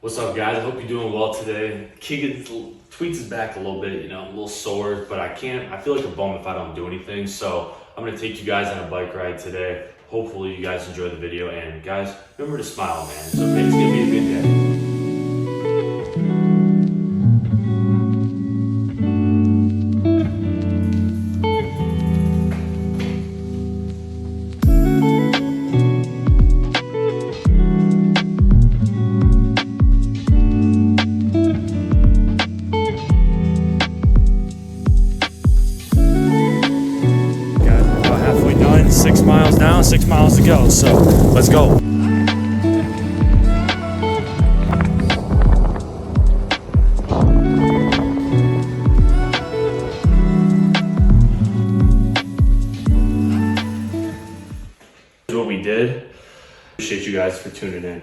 What's up, guys? I hope you're doing well today. Keegan tweets his back a little bit, a little sore, but I feel like a bum if I don't do anything. So I'm gonna take you guys on a bike ride today. Hopefully you guys enjoy the video, and guys, remember to smile, man. It's okay, it's gonna be a good day. Guys, we're about halfway done. 6 miles down, 6 miles to go. So let's go. What we did. Appreciate you guys for tuning in.